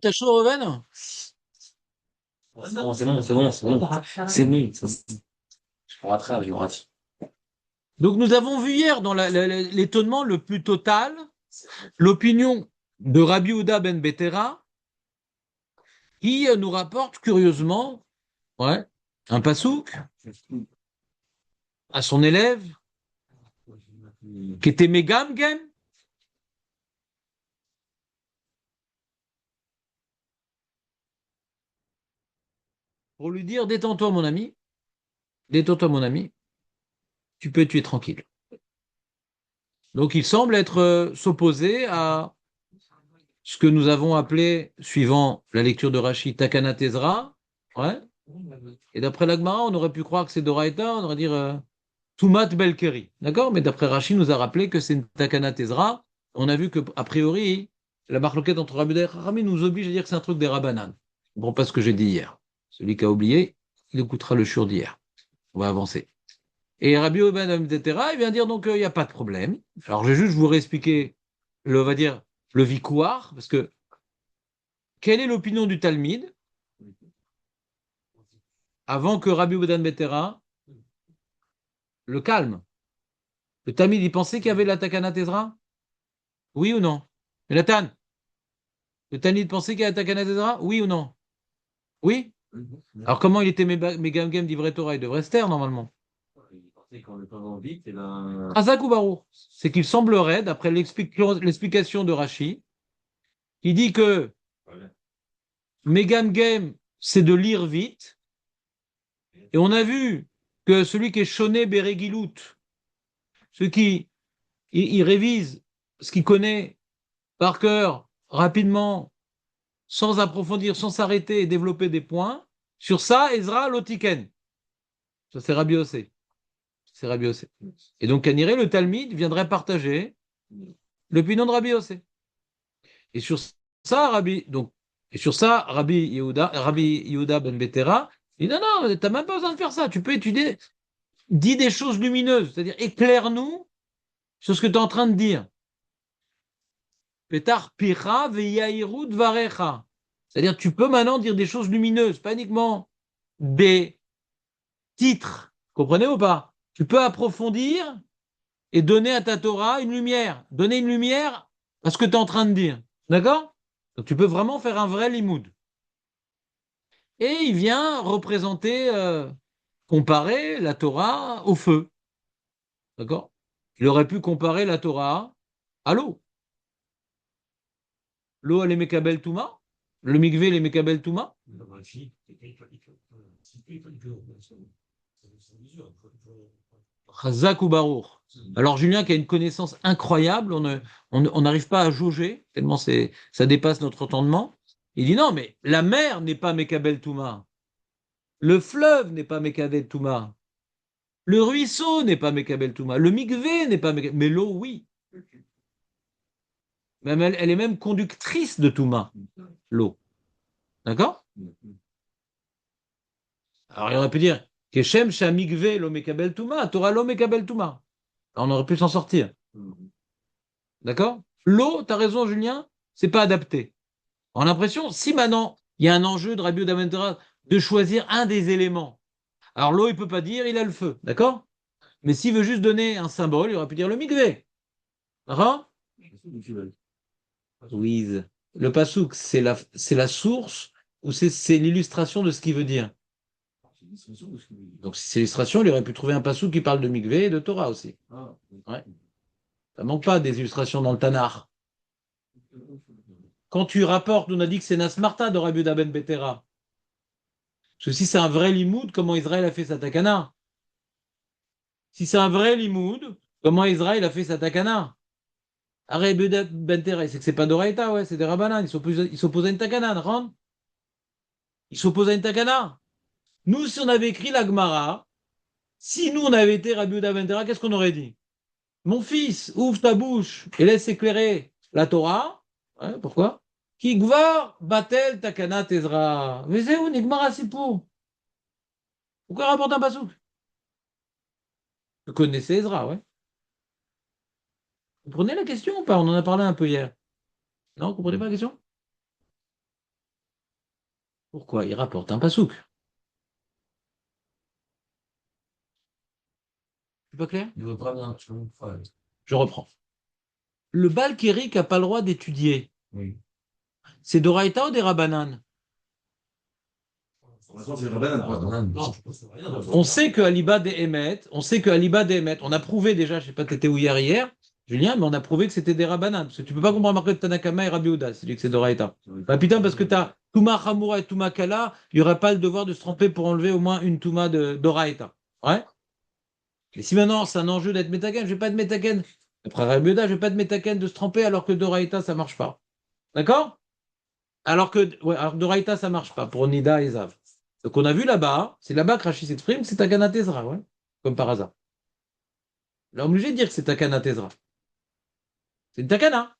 T'as chaud, Reuven? C'est bon, c'est bon, c'est bon, c'est bon. C'est bon, c'est bon. Je me rattrape, je me rattrape. Donc, nous avons vu hier, dans l'étonnement le plus total, l'opinion de Rabbi Houda ben Betera, qui nous rapporte curieusement, ouais, un pasouk à son élève, qui était Megamgem, pour lui dire, détends-toi, mon ami, détends-toi, mon ami, tu es tranquille. Donc, il semble être s'opposer à ce que nous avons appelé, suivant la lecture de Rachid, Takana Tezra, ouais. Et d'après l'Agmara, on aurait pu croire que c'est Doraïta, on aurait dit Tumat Belkeri. D'accord? Mais d'après Rachid, nous a rappelé que c'est une Takana Tezra. On a vu que, a priori, la marloquette entre Rabbi Uda et Chachamim nous oblige à dire que c'est un truc des Rabbanan. Je comprends pas ce que j'ai dit hier. Celui qui a oublié, il écoutera le shur d'hier. On va avancer. Et Rabbi Oben etc., il vient dire donc il n'y a pas de problème. Alors je vais juste vous réexpliquer on va dire, le vicouar, parce que quelle est l'opinion du Talmud avant que Rabbi Oben Betera le calme? Le Talmud, il pensait qu'il y avait la Takana Tezra? Oui ou non? Jonathan, le Talmud pensait qu'il y avait la Takana Tezra? Oui ou non? Oui? Alors comment il était Megam d'Ivret Torah? Il devrait se taire normalement. Razak ou Baruch? C'est qu'il semblerait, d'après l'explication de Rashi, il dit que Megam Game, c'est de lire vite. Et on a vu que celui qui est Shoné Beregilut, celui qui il révise ce qu'il connaît par cœur rapidement, sans approfondir, sans s'arrêter et développer des points, sur ça, Ezra Lotiken. Ça, c'est Rabbi Yossé. C'est Rabbi Yossé. Et donc, Kaniré, le Talmud viendrait partager l'opinion de Rabbi Yossé. Et sur ça, Rabbi Yehuda ben Betera, il dit non, non, t'as même pas besoin de faire ça. Tu peux étudier, dis des choses lumineuses, c'est-à-dire éclaire-nous sur ce que tu es en train de dire. Petar pira veyahiru dvarecha. C'est-à-dire, tu peux maintenant dire des choses lumineuses, pas uniquement des titres. Comprenez ou pas? Tu peux approfondir et donner à ta Torah une lumière. Donner une lumière à ce que tu es en train de dire. D'accord? Donc, tu peux vraiment faire un vrai limoud. Et il vient représenter, comparer la Torah au feu. D'accord? Il aurait pu comparer la Torah à l'eau. L'eau, elle est Mekabel Touma. Le mikvé, les Mekabel Touma. Chazak ou Baruch. Alors Julien qui a une connaissance incroyable, on n'arrive pas à jauger, tellement ça dépasse notre entendement. Il dit non, mais la mer n'est pas Mekabel Touma. Le fleuve n'est pas Mekabel Touma. Le ruisseau n'est pas Mekabel Touma. Le mikvé n'est pas Mekabel. Mais l'eau, oui. Même elle est même conductrice de Touma, l'eau. D'accord? Alors il aurait pu dire Keshem Shamikve lo Mekabel Touma, Torah lo Mekabel Touma. On aurait pu s'en sortir. D'accord? L'eau, tu as raison, Julien, c'est pas adapté. On a l'impression, si maintenant il y a un enjeu de Rabbi Oda de choisir un des éléments, alors l'eau, il peut pas dire il a le feu, d'accord? Mais s'il veut juste donner un symbole, il aurait pu dire le mikvé. D'accord? Louise. Le pasouk, c'est la source ou c'est l'illustration de ce qu'il veut dire? Donc si c'est l'illustration, il aurait pu trouver un pasouk qui parle de mikvé et de Torah aussi. Ouais. Ça manque pas des illustrations dans le Tanakh. Quand tu rapportes, on a dit que c'est Nasmarta de Rabbi Uda ben Betera. Parce que si c'est un vrai limoud, comment Israël a fait sa takana? Si c'est un vrai limoud, comment Israël a fait sa takana? Rabbi Uda ben Betera, c'est que c'est pas d'Oraïta, ouais, c'est des Rabbanan. Ils s'opposent à une takana, non? Ils s'opposent à une takana. Nous, si on avait écrit la Gemara, si nous, on avait été Rabbi Uda ben Betera, qu'est-ce qu'on aurait dit? Mon fils, ouvre ta bouche et laisse éclairer la Torah. Ouais, pourquoi? Ki gvar batel takana tezra. Mais c'est où, Nigmara Sipur? Pourquoi il rapporte un pasouk? Vous connaissez Ezra, ouais. Vous prenez la question ou pas? On en a parlé un peu hier. Non, vous comprenez pas la question? Pourquoi? Il rapporte un pasouk. C'est pas clair? Il veut pas bien, tu vois. Ouais. Je reprends. Le Baal Kérik n'a pas le droit d'étudier. Oui. C'est d'Oraïta ou des Rabbanan? C'est la banane. On sait que Aliba des Emet, on a prouvé déjà, je sais pas, t'étais où hier, Julien, mais on a prouvé que c'était des Rabbanan. Parce que tu peux pas comprendre marqué de Tanakama et Rabbi Ouda, c'est dit que c'est d'Oraïta. Bah putain, parce que t'as Touma Hamura et Touma Kala, il n'y aurait pas le devoir de se tromper pour enlever au moins une Touma d'Oraïta. Ouais? Et si maintenant c'est un enjeu d'être métaken, je vais pas être métaken. Après Rabbi Ouda, je vais pas être métaken de se tromper alors que d'Oraïta, ça marche pas. D'accord? Alors d'Oraïta, ça marche pas pour Nida et Zav. Donc on a vu là-bas, c'est là-bas que Rachid s'exprime, c'est Takana Tezra, ouais, comme par hasard. Là, on est obligé de dire que c'est Takana Tezra. C'est une Takana.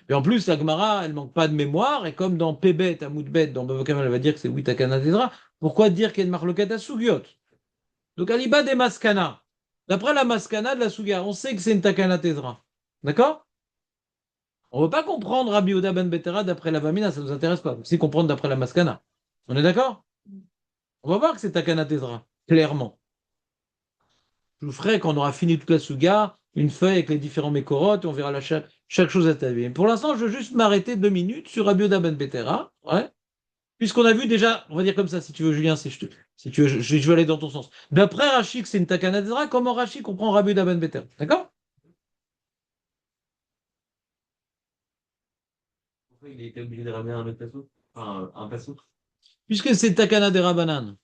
Et en plus, la Gemara, elle manque pas de mémoire, et comme dans Pébet, Amoudbet, dans Bava Kamel, elle va dire que c'est oui Takana Tezra, pourquoi dire qu'il y a une marloquette à Sugiot? Donc Aliba des Maskana. D'après la Maskana de la Sugia, on sait que c'est une Takana Tezra. D'accord? On ne veut pas comprendre Rabbi Oda Ben Betera d'après la Vamina, ça ne nous intéresse pas. Si comprendre d'après la Maskana. On est d'accord? On va voir que c'est Takana Tezra, clairement. Je vous ferai, quand on aura fini toute la Suga, une feuille avec les différents mécorotes, et on verra chaque chose à ta vie. Pour l'instant, je veux juste m'arrêter 2 minutes sur Rabbi Oda Ben Betera, ouais, puisqu'on a vu déjà, on va dire comme ça, si tu veux, Julien, si tu veux, je vais aller dans ton sens. D'après Rachid, c'est une Takana Tezra, comment Rachid comprend Rabbi Oda Ben Betera? D'accord? Pourquoi il était obligé de ramener un autre perso? Enfin, un perso? Puisque c'est Takana des Rabbanan.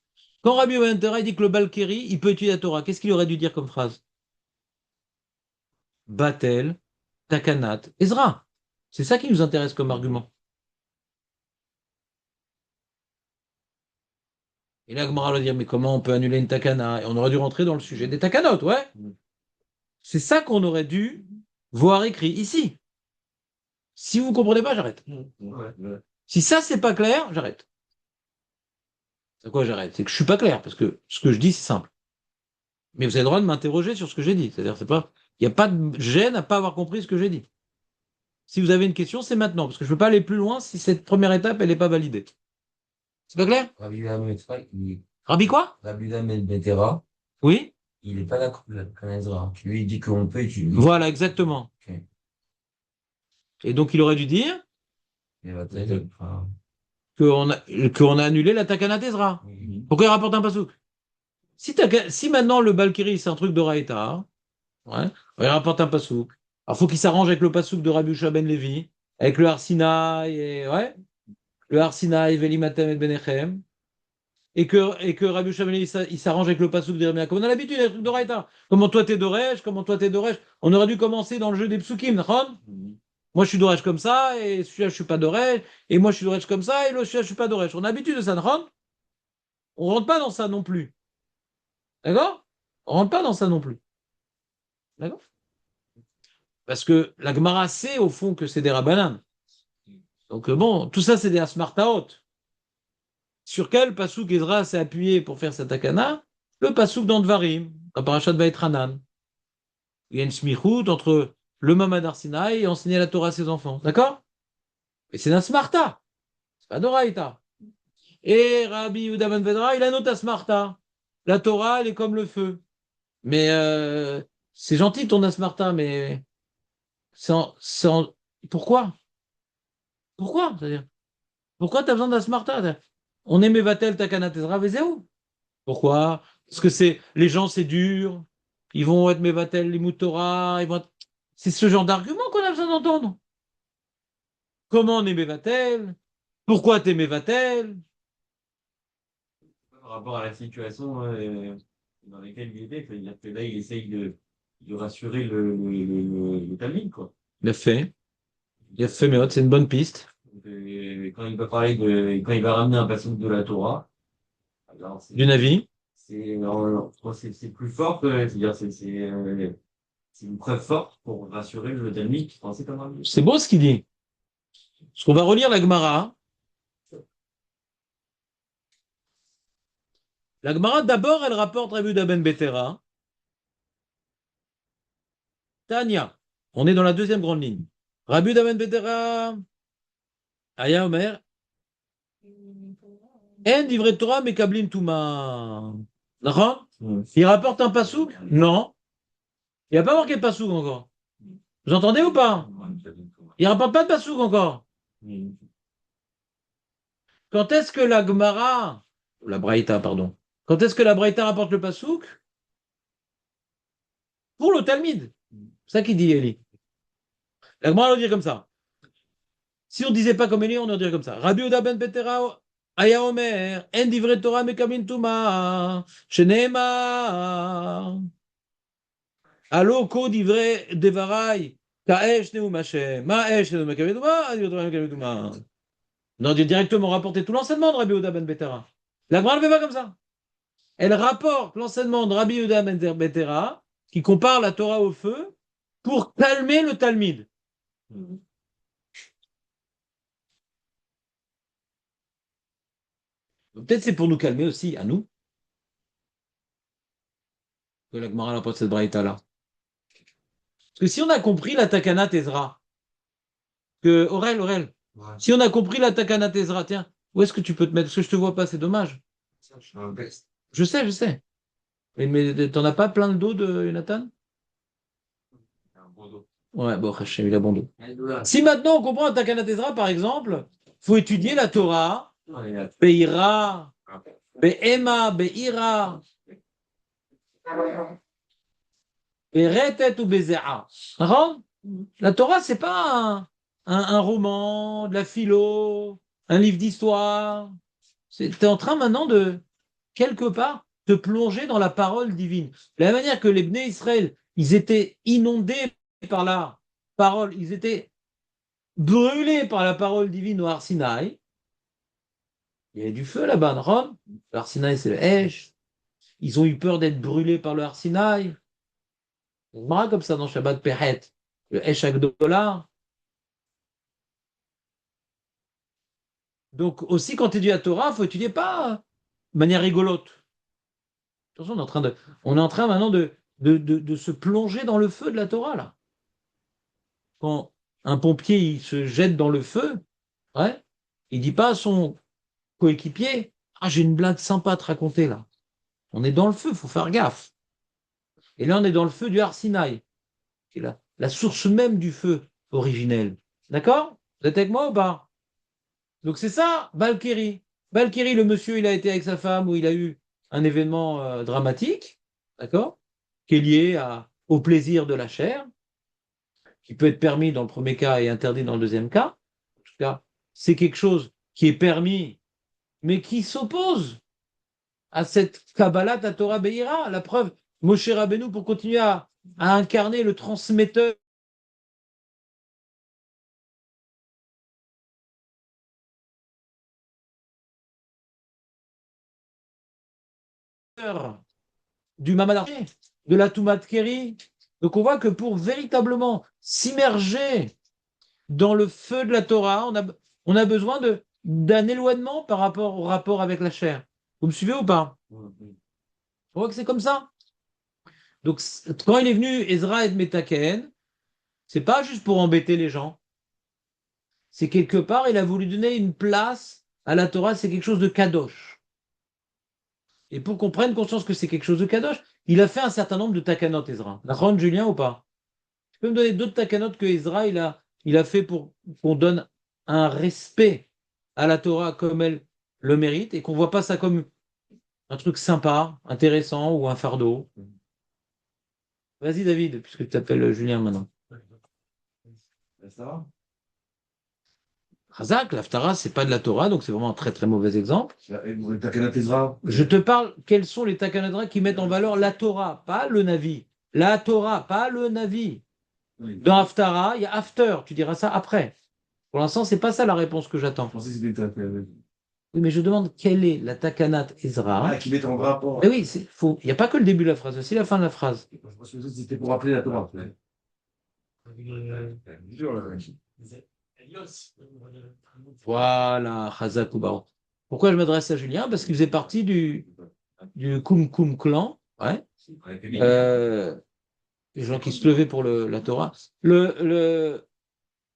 Quand Rabbi Oda Ben Betera il dit que le Balkeri, il peut étudier la Torah, qu'est-ce qu'il aurait dû dire comme phrase? Batel, Takanat, Ezra. C'est ça qui nous intéresse comme argument. Et là, Gmara va dire, mais comment on peut annuler une takana? Et on aurait dû rentrer dans le sujet des takanotes, ouais. C'est ça qu'on aurait dû voir écrit ici. Si vous ne comprenez pas, j'arrête. Ouais, ouais. Si ça, c'est pas clair, j'arrête. C'est quoi, j'arrête? C'est que je suis pas clair, parce que ce que je dis, c'est simple. Mais vous avez le droit de m'interroger sur ce que j'ai dit. C'est-à-dire, c'est pas, il n'y a pas de gêne à pas avoir compris ce que j'ai dit. Si vous avez une question, c'est maintenant, parce que je ne peux pas aller plus loin si cette première étape, elle n'est pas validée. C'est pas clair? Rabbi quoi? Rabbi Ahmed Betera, Oui? il n'est pas d'accord avec Ezra. Lui, il dit qu'on peut étudier. Voilà, exactement. Ok. Et donc, il aurait dû dire Il va te enfin, qu'on a annulé la takana d'Ezra. oui. Pourquoi il rapporte un pasouk? Si maintenant le Balkiri, c'est un truc de Raïta, ouais, il rapporte un pasouk. Alors, faut qu'il s'arrange avec le pasouk de Rabbi Ushua ben Levi, avec le Arsinaï, et, ouais, le Arsinaï, Velimatem et Benechem, et que Rabbi Ushua ben Levi, il s'arrange avec le pasouk d'Irmia. Comme on a l'habitude, des trucs de Raïta. Comment toi t'es Doresh, comment toi t'es Doresh. On aurait dû commencer dans le jeu des psukim, d'accord? Moi, je suis Doresh comme ça, et celui-là, je suis pas Doresh, et moi, je suis Doresh comme ça, et l'autre, celui-là, je suis pas Doresh. On a l'habitude de ça, d'accord? On rentre pas dans ça non plus. D'accord? On rentre pas dans ça non plus. D'accord? Parce que la Gemara sait au fond que c'est des Rabbanan. Donc bon, tout ça c'est des Asmartaot. Sur quel pasouk Ezra s'est appuyé pour faire cette takana? Le pasouk dans Dvarim, dans Parashat Vaïtranan. Il y a une smichout entre le Mamad Arsinaï et enseigner la Torah à ses enfants. D'accord? Et c'est un Smarta. C'est pas d'Oraïta. Et Rabbi Yehuda ben Vedra, il a notre Asmarta. La Torah, elle est comme le feu. Mais c'est gentil ton Asmarta, mais pourquoi? Pourquoi? C'est-à-dire, pourquoi tu as besoin d'Asmarta? On aimait Vatel, Takana, Tezra, Vezéou. Pourquoi? Parce que les gens, c'est dur. Ils vont être Mevatel, les Torah, c'est ce genre d'argument qu'on a besoin d'entendre. Comment on aimait Vatel? Pourquoi t'aimais Vatel? Par rapport à la situation dans laquelle il était, c'est-à-dire que là, il essaye de rassurer le Talmud, quoi. Il a fait. Il a fait, mais c'est une bonne piste. Et quand il va parler quand il va ramener un passage de la Torah, alors D'une avis. c'est plus fort que, c'est-à-dire, c'est une preuve forte pour rassurer le Talmud qui pensait comme un. C'est beau ce qu'il dit. Parce qu'on va relire la Gemara. La Gemara, d'abord, elle rapporte Rabbi Yehuda ben Betera. Tania. On est dans la deuxième grande ligne. Rabbi Uda ben Betera, Aya Omer, En divrei Torah mekablim tuma. D'accord? Il rapporte un pasouk? Non. Il n'y a pas marqué de pasouk encore. Vous entendez ou pas? Il rapporte pas de pasouk encore. Quand est-ce que la Gemara, la Braïta, pardon, quand est-ce que la Braïta rapporte le pasouk? Pour le Talmud. C'est ça qu'il dit, Eli. La Gemara, on le dit comme ça. Si on ne disait pas comme Eli, on le dirait comme ça. Rabbi Uda ben Betera, Aya Omer, En divrei Torah mekablim tuma, Sheneemar. Allo ko divrei devarai, ka'esh neum Hashem, ma'esh neum mekablim tuma, divrei Torah mekablim tuma. On dit directement rapporter tout l'enseignement de Rabbi Uda ben Betera. La Gemara ne fait pas comme ça. Elle rapporte l'enseignement de Rabbi Uda ben Betera, qui compare la Torah au feu, pour calmer le Talmud. Peut-être c'est pour nous calmer aussi, à nous, que la Gemara rapporte cette braïta-là. Parce que si on a compris la Takana Tezra, que Aurel, si on a compris la Takana Tezra, tiens, où est-ce que tu peux te mettre? Parce que je te vois pas, c'est dommage. Je sais. Mais t'en as pas plein le dos de Jonathan? Ouais, bon, Hachem, il a bon dos. Si maintenant on comprend la Takana Tezra, par exemple, faut étudier la Torah, Beira, Be'ema, Be'ira, Be'retet ou Be'zera. La Torah, c'est pas un roman, de la philo, un livre d'histoire. Tu es en train maintenant de, quelque part, te plonger dans la parole divine. De la manière que les Bnei Israël, ils étaient inondés par la parole, ils étaient brûlés par la parole divine au Har Sinaï. Il y avait du feu là-bas, non? Le Har Sinaï, c'est le Hesh. Ils ont eu peur d'être brûlés par le Har Sinaï. On marre comme ça dans Shabbat Pehet. Le Hesh Agdola. Donc aussi, quand tu étudies la Torah, il faut étudier pas de manière rigolote. Attention, on est en train maintenant de se plonger dans le feu de la Torah, là. Quand un pompier il se jette dans le feu, ouais, il dit pas à son coéquipier, ah, j'ai une blague sympa à te raconter, là. On est dans le feu, il faut faire gaffe. Et là, on est dans le feu du Har Sinaï, qui est la source même du feu originel. D'accord? Vous êtes avec moi ou pas? Donc c'est ça, Balkiri. Balkiri, le monsieur, il a été avec sa femme où il a eu un événement dramatique, d'accord, qui est lié au plaisir de la chair, qui peut être permis dans le premier cas et interdit dans le deuxième cas. En tout cas, c'est quelque chose qui est permis, mais qui s'oppose à cette Kabbalat à Torah Beira. La preuve, Moshe Rabbeinu, pour continuer à incarner le transmetteur du Mamad Arché, de la Toumat Keri. Donc on voit que pour véritablement s'immerger dans le feu de la Torah, on a besoin d'un éloignement par rapport au rapport avec la chair. Vous me suivez ou pas? On voit que c'est comme ça. Donc quand il est venu Ezra et Metaken, c'est pas juste pour embêter les gens. C'est quelque part, il a voulu donner une place à la Torah, c'est quelque chose de kadosh. Et pour qu'on prenne conscience que c'est quelque chose de kadosh, il a fait un certain nombre de takanot, Ezra. D'accord, Julien, ou pas? Tu peux me donner d'autres takanot que Ezra, il a fait pour qu'on donne un respect à la Torah comme elle le mérite et qu'on ne voit pas ça comme un truc sympa, intéressant ou un fardeau. Vas-y, David, puisque tu t'appelles Julien maintenant. Ça va? Razak, l'Aftara, c'est pas de la Torah, donc c'est vraiment un très très mauvais exemple. Takana Tezra. Je te parle, quels sont les takanadra qui mettent en valeur la Torah, pas le Navi. La Torah, pas le Navi. Dans Haftara, il y a after, tu diras ça après. Pour l'instant, c'est pas ça la réponse que j'attends. Je pensais que c'était Oui, mais je demande quelle est la Takanat Ezra. qui met en rapport. Mais oui, il n'y a pas que le début de la phrase, aussi la fin de la phrase. Je pense que c'était pour rappeler la Torah. Voilà, Chazak ou Baruch. Pourquoi je m'adresse à Julien? Parce qu'il faisait partie du Kum Kum clan, ouais. Les gens qui se levaient pour la Torah.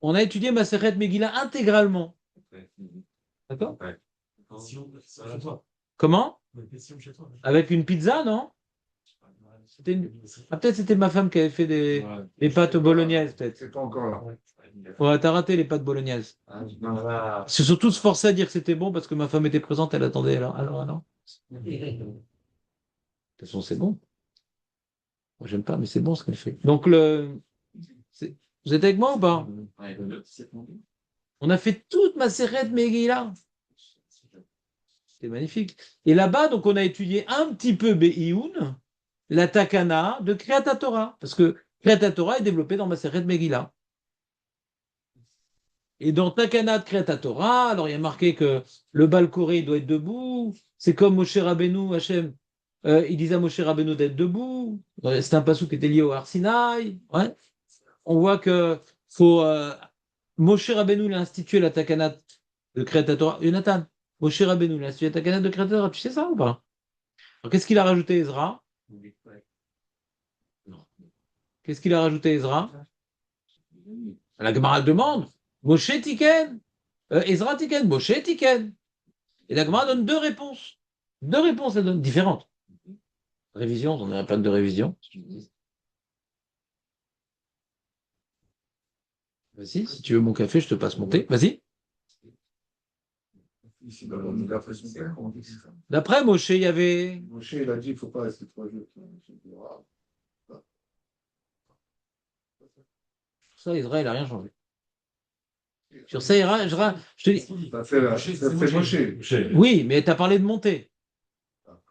On a étudié Maseret Megillah intégralement. Ouais. D'accord? Ouais. Chez toi. Comment? Une question chez toi. Avec une pizza, non? Ah, peut-être c'était ma femme qui avait fait des pâtes bolognaises, peut-être. C'est pas encore là. Ouais, t'as raté les pâtes bolognaises. Voilà. C'est surtout se forcer à dire que c'était bon parce que ma femme était présente, elle attendait. Alors. De toute façon, c'est bon. Moi, j'aime pas, mais c'est bon ce qu'elle fait. Donc, vous êtes avec moi ou pas? Ouais, On a fait toute ma Maseret Megillah. C'est magnifique. Et là-bas, donc, on a étudié un petit peu Be'ioun, la Takana de Kriyat Torah. Parce que Kriyat Torah est développé dans Maseret Megillah. Et dans Takana de Kriyat Torah, alors il y a marqué que le Baal Koré doit être debout. C'est comme Moshe Rabbeinu, Hachem. Il disait à Moshe Rabbeinu d'être debout. C'est un passage qui était lié au Har Sinaï. Ouais. On voit que faut, Moshe Rabbeinu il a institué la Takana de Kriyat Torah. Jonathan, Moshe Rabbeinu il a institué la Takana de Kriyat Torah. Tu sais ça ou pas? Alors, qu'est-ce qu'il a rajouté Ezra? Non. Qu'est-ce qu'il a rajouté Ezra? La Gemara demande. Moshe Tiken. Ezra Tiken. Moshe Tiken. Et la Gemara donne deux réponses. Deux réponses, elle donne différentes. Révision, on n'a pas de révision. Vas-y, si tu veux mon café, je te passe mon thé. Vas-y. Ici, d'après son père, on dit que c'est ça. D'après Moshe, il y avait. Moshe, il a dit qu'il ne faut pas rester 3 jours. Ça, Israël n'a rien changé. Sur ça, je te dis. Ça fait Moshe. Oui, mais tu as parlé de monter.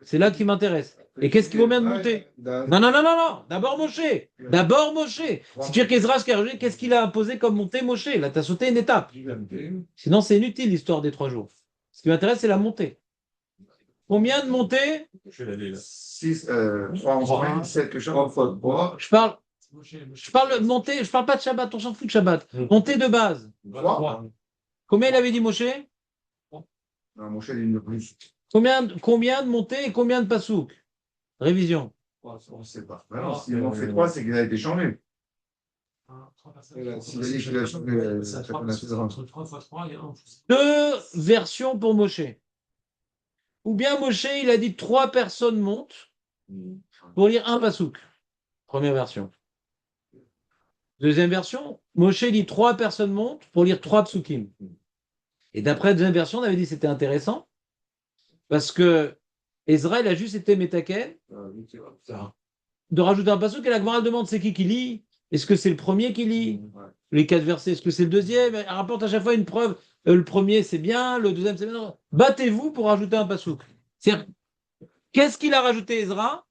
C'est là qui m'intéresse. Et qu'est-ce qu'il vaut bien de monter? Non. D'abord Moshe. D'abord Moshe. Si tu veux qu'Ezra, qu'est-ce qu'il a imposé comme montée Moshe? Là, tu as sauté une étape. Sinon, c'est inutile l'histoire des 3 jours. Ce qui m'intéresse, c'est la montée. Combien de montées? 6, 3, 7, quelque chose. Je parle de montée, je parle pas de Shabbat, on s'en fout de Shabbat. Montée de base. 3. Combien il avait dit Moshe? Non, Moshe, il est une plus. Combien de montées et combien de pasouk? Révision. On ne sait pas. Non, si on fait 3, c'est qu'il a été changé. S'il a dit qu'il a changé, ça fait Entre 3 fois 3 et 1. Deux versions pour Moshe. Ou bien Moshe, il a dit 3 personnes montent pour lire un pasouk. Première version. Deuxième version, Moshe dit 3 personnes montent pour lire 3 psukim. Et d'après la deuxième version, on avait dit que c'était intéressant parce que Ezra, il a juste été métaken de rajouter un pasouk et la Gemara demande c'est qui lit? Est-ce que c'est le premier qui lit? Les 4 versets, est-ce que c'est le deuxième? Elle rapporte à chaque fois une preuve. Le premier, c'est bien, le deuxième, c'est bien. Battez-vous pour rajouter un pasouk. Qu'est-ce qu'il a rajouté, Ezra?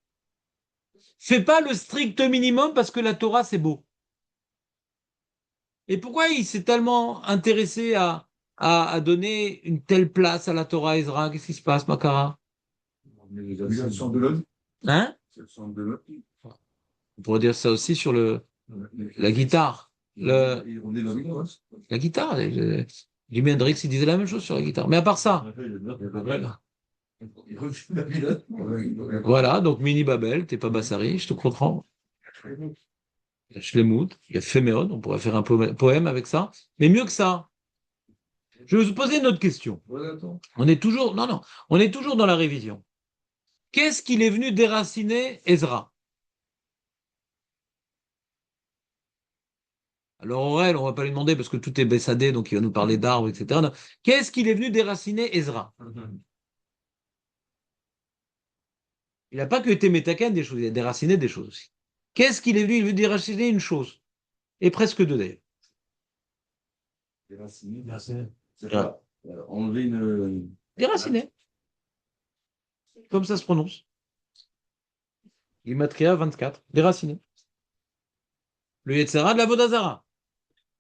Fais pas le strict minimum parce que la Torah, c'est beau. Et pourquoi il s'est tellement intéressé à donner une telle place à la Torah, Ezra? Qu'est-ce qui se passe, Makara? Le son de l'autre. Hein? C'est le son de l'autre. On pourrait dire ça aussi sur la guitare. La guitare. Jimi Hendrix, il disait la même chose sur la guitare. Mais à part ça, voilà, donc Mini Babel, t'es pas Bassari, je te comprends. Il y a Shlemout, il y a Féméon, on pourrait faire un poème avec ça. Mais mieux que ça, je vais vous poser une autre question. On est toujours dans la révision. Qu'est-ce qu'il est venu déraciner Ezra? Alors Aurel, on va pas lui demander parce que tout est bessadé, donc il va nous parler d'arbres, etc. Non. Qu'est-ce qu'il est venu déraciner Ezra? Il n'a pas que été métaken des choses, il a déraciné des choses aussi. Qu'est-ce qu'il est venu? Il veut déraciner une chose. Et presque deux d'ailleurs. Enlever une. Déraciner. Comme ça se prononce. Gematria 24. Déraciner. Le Yetzera de la Vodazara.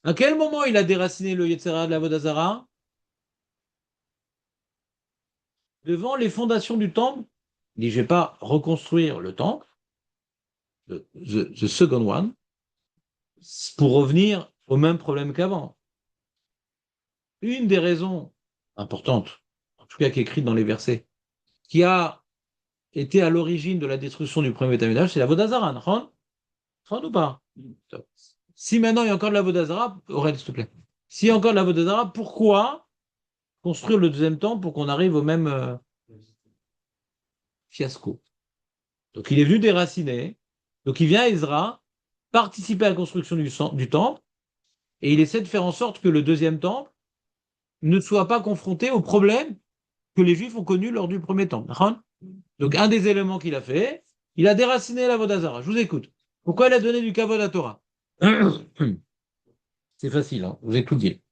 À quel moment il a déraciné le Yetzera de la Vodazara? Devant les fondations du temple. Il dit, je ne vais pas reconstruire le temple, the second one, pour revenir au même problème qu'avant. Une des raisons importantes, en tout cas qui est écrite dans les versets, qui a été à l'origine de la destruction du premier Beth Amikdash, c'est la Vodazara, ou pas? Si maintenant il y a encore de la Vodazara, Aurel, s'il te plaît. S'il y a encore de la Vodazara, pourquoi construire le deuxième temple pour qu'on arrive au même fiasco? Donc il est venu déraciner. Donc il vient à Ezra participer à la construction du temple et il essaie de faire en sorte que le deuxième temple ne soit pas confronté aux problèmes que les Juifs ont connus lors du premier temple. D'accord. Donc un des éléments qu'il a fait, il a déraciné la Vodazara. Je vous écoute. Pourquoi il a donné du kavod à Torah? C'est facile, hein, je vous ai tout dit.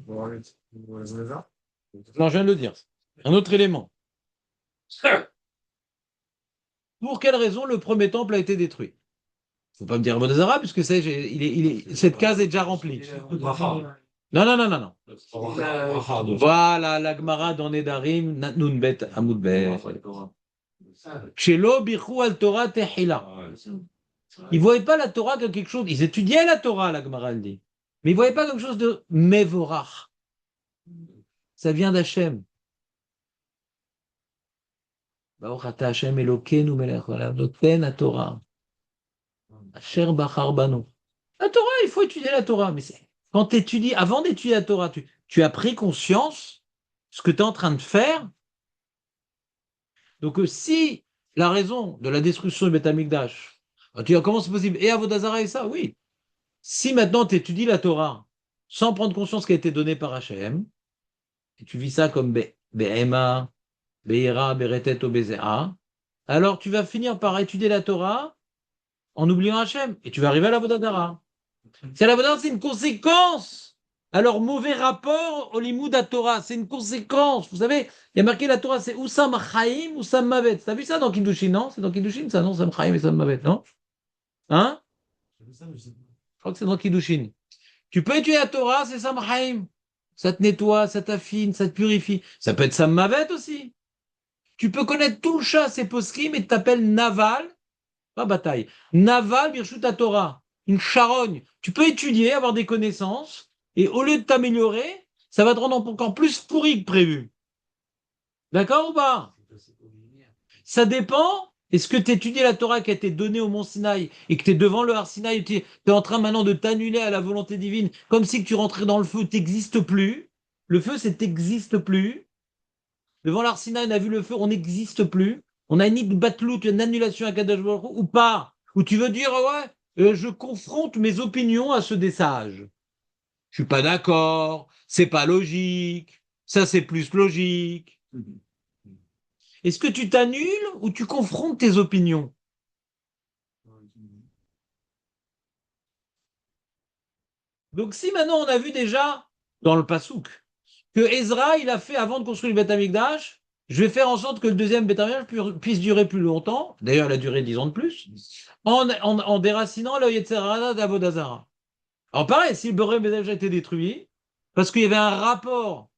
Non, je viens de le dire. Un autre élément. Pour quelle raison le premier temple a été détruit? Il ne faut pas me dire Vodazara, puisque cette case est déjà remplie. Non, non, non, non, non. Voilà, la Gemara dans Nedarim, Nun Bet Amud Bet. Shelo bichu al Torah tehila. Ils ne voyaient pas la Torah comme quelque chose. Ils étudiaient la Torah, la Gemara elle dit. Mais ils ne voyaient pas quelque chose de mevorach. Ça vient d'Hachem. Baruch ata Hashem Elokeinu melech haolam noten haTorah. Asher bachar banu. La Torah, il faut étudier la Torah. Mais quand tu étudies, avant d'étudier la Torah, tu as pris conscience de ce que tu es en train de faire. Donc, si la raison de la destruction du Beth Amikdash, tu dis comment c'est possible? Et Avodazara et ça, oui. Si maintenant tu étudies la Torah sans prendre conscience qu'elle a été donnée par Hachem, et tu vis ça comme Be'ema, Be'ira, Be'retet, Obezea, alors tu vas finir par étudier la Torah en oubliant Hachem, et tu vas arriver à la Vodazara. C'est la Vodazara, c'est une conséquence à leur mauvais rapport au Limoud à Torah. C'est une conséquence. Vous savez, il y a marqué la Torah, c'est Oussam Chaim, Oussam Mavet. T'as vu ça dans Kiddushin, non? C'est dans Kiddushin, ça, non? Oussam Chaim et Oussam Mavet, non? Hein? Je crois que c'est dans Kiddushin. Tu peux étudier la Torah, c'est Sam Chaim. Ça te nettoie, ça t'affine, ça te purifie. Ça peut être Sam Mavet aussi. Tu peux connaître tout le chat, c'est poskim, et tu t'appelles Naval, pas bataille. Naval Birshut Torah, une charogne. Tu peux étudier, avoir des connaissances, et au lieu de t'améliorer, ça va te rendre encore plus pourri que prévu. D'accord ou pas? Ça dépend. Est-ce que tu étudies la Torah qui a été donnée au mont Sinaï et que tu es devant le Har Sinaï, tu es en train maintenant de t'annuler à la volonté divine, comme si tu rentrais dans le feu, tu n'existes plus. Le feu, c'est t'existes plus. Devant l'Ar Sinaï, on a vu le feu, on n'existe plus. On a une batlout, une annulation à Kadosh Baruch Hu, ou pas. Ou tu veux dire, ouais, je confronte mes opinions à ceux des sages. Je suis pas d'accord, c'est pas logique, ça c'est plus logique. Est-ce que tu t'annules ou tu confrontes tes opinions? Donc si maintenant on a vu déjà dans le Passouk que Ezra il a fait avant de construire le Beth Amikdash, je vais faire en sorte que le deuxième Beth Amikdash puisse durer plus longtemps. D'ailleurs, il a duré 10 ans de plus, en déracinant le Yetzirah d'Avodazara. Alors pareil, si le Beth Amikdash a été détruit, parce qu'il y avait un rapport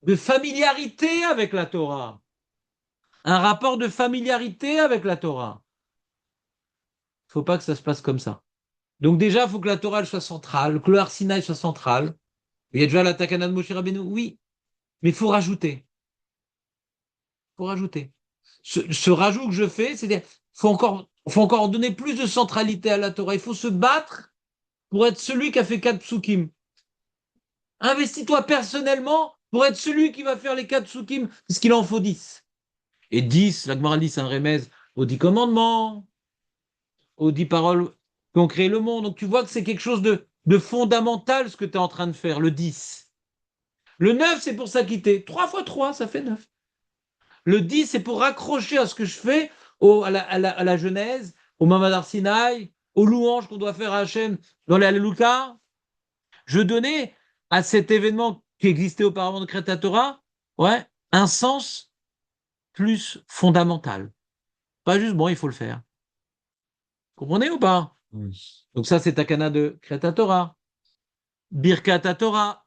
de familiarité avec la Torah, un rapport de familiarité avec la Torah. Il ne faut pas que ça se passe comme ça. Donc déjà, il faut que la Torah elle soit centrale, que le Har Sinaï soit central. Il y a déjà la Takana de Moshe Rabbeinu, oui, mais il faut rajouter. Il faut rajouter. Ce rajout que je fais, c'est-à-dire faut encore donner plus de centralité à la Torah. Il faut se battre pour être celui qui a fait 4 psukim. Investis-toi personnellement pour être celui qui va faire les 4 psukim, parce qu'il en faut 10. Et 10, la Gemara dit, c'est un remèze aux 10 commandements, aux 10 paroles qui ont créé le monde. Donc tu vois que c'est quelque chose de fondamental ce que tu es en train de faire, le 10. Le 9, c'est pour s'acquitter. 3 fois 3, ça fait 9. Le 10, c'est pour raccrocher à ce que je fais, à la Genèse, au Mamad Arsinaï, aux louanges qu'on doit faire à Hachem dans les Alléluia. Je donnais à cet événement qui existait auparavant de Kreta Torah, ouais, un sens plus fondamental. Pas juste, bon, il faut le faire. Comprenez ou pas? Oui. Donc ça, c'est Takana de Kreta Torah. Birkat Torah.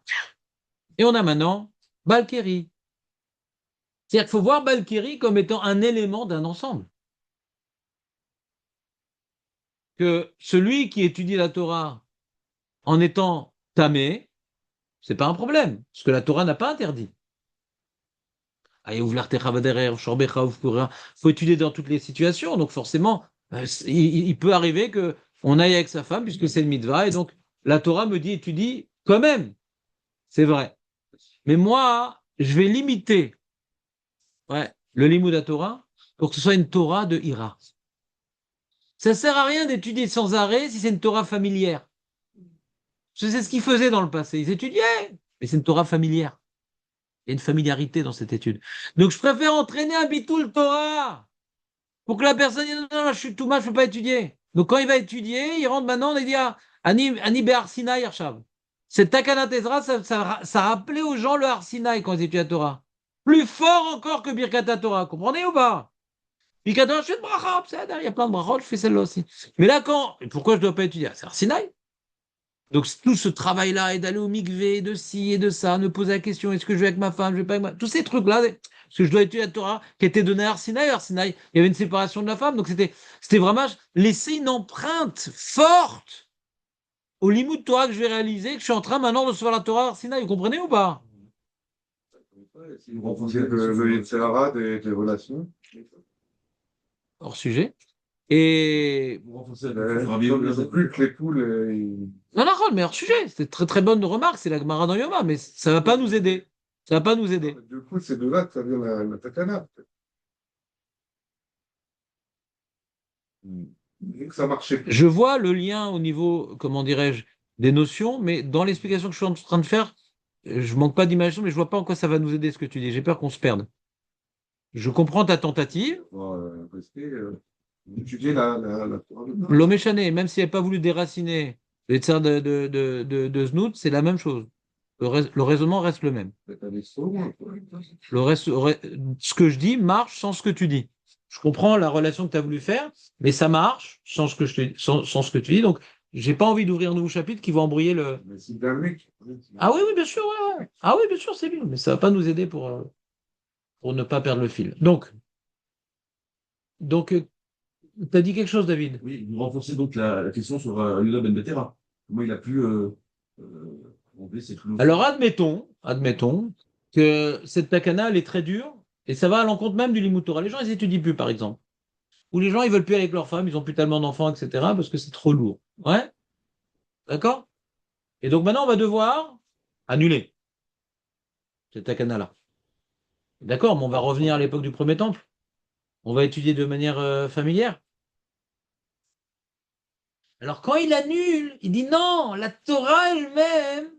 Et on a maintenant Balkeri. C'est-à-dire qu'il faut voir Balkeri comme étant un élément d'un ensemble. Que celui qui étudie la Torah en étant tamé, c'est pas un problème, parce que la Torah n'a pas interdit. Il faut étudier dans toutes les situations, donc forcément, il peut arriver que on aille avec sa femme, puisque c'est le mitzvah, et donc la Torah me dit, étudie quand même. C'est vrai. Mais moi, je vais limiter le limud à Torah pour que ce soit une Torah de Ira. Ça sert à rien d'étudier sans arrêt si c'est une Torah familière. C'est ce qu'ils faisaient dans le passé. Ils étudiaient, mais c'est une Torah familière. Il y a une familiarité dans cette étude. Donc je préfère entraîner un bitoul Torah pour que la personne dise non, non, je suis tout mal, je ne peux pas étudier. Donc quand il va étudier, il rentre maintenant, il dit Ani Behar Sinai Arshav. Cette Takanat Ezra, ça rappelait aux gens le Har Sinai quand ils étudiaient la Torah. Plus fort encore que Birkat Torah. Comprenez ou pas? Birkat Torah, je fais de bracha, il y a plein de brachot, je fais celle-là aussi. Mais là, pourquoi je ne dois pas étudier? C'est Har Sinai. Donc tout ce travail-là, et d'aller au mikvé, de ci et de ça, me poser la question, est-ce que je vais avec ma femme, je vais pas avec ma... Tous ces trucs-là, parce que je dois étudier la Torah qui était donnée à Arsinaï. Arsinaï, il y avait une séparation de la femme, donc c'était vraiment laisser une empreinte forte au limite de Torah que je vais réaliser, que je suis en train maintenant de recevoir la Torah à Arsinaï. Vous comprenez ou pas? Vous renforcez le Yetzirah des relations. Hors sujet. Et... Vous renforcez Plus que les poules. Non, non, mais hors sujet. C'est très très bonne remarque, c'est la Gemara dans Yoma, mais ça va pas nous aider. Ça va pas nous aider. Du coup, c'est de là que ça vient la takana. Ça marchait plus. Je vois le lien au niveau, comment dirais-je, des notions, mais dans l'explication que je suis en train de faire, je manque pas d'imagination, mais je vois pas en quoi ça va nous aider ce que tu dis. J'ai peur qu'on se perde. Je comprends ta tentative. Rester, étudier la Torah. L'Oméchané, même s'il n'a pas voulu déraciner les tsars de Znout, c'est la même chose. Le raisonnement reste le même. Ce que je dis marche sans ce que tu dis. Je comprends la relation que tu as voulu faire, mais ça marche sans ce que tu dis. Donc, j'ai pas envie d'ouvrir un nouveau chapitre qui va embrouiller le. Mais c'est dynamique. Ah oui, oui, bien sûr, ouais. Ah oui, bien sûr, c'est bien, mais ça va pas nous aider pour ne pas perdre le fil. Donc, tu as dit quelque chose, David? Oui, vous renforcez donc la question sur Yuda Ben Betera. Comment il a pu enlever cette loupe. Alors, admettons que cette takana, elle est très dure, et ça va à l'encontre même du limud Torah. Les gens, ils étudient plus, par exemple. Ou les gens, ils veulent plus aller avec leurs femmes, ils ont plus tellement d'enfants, etc., parce que c'est trop lourd. Ouais? D'accord? Et donc maintenant, on va devoir annuler cette takana-là. D'accord, mais on va revenir à l'époque du premier temple. On va étudier de manière familière. Alors, quand il annule, il dit non, la Torah elle-même.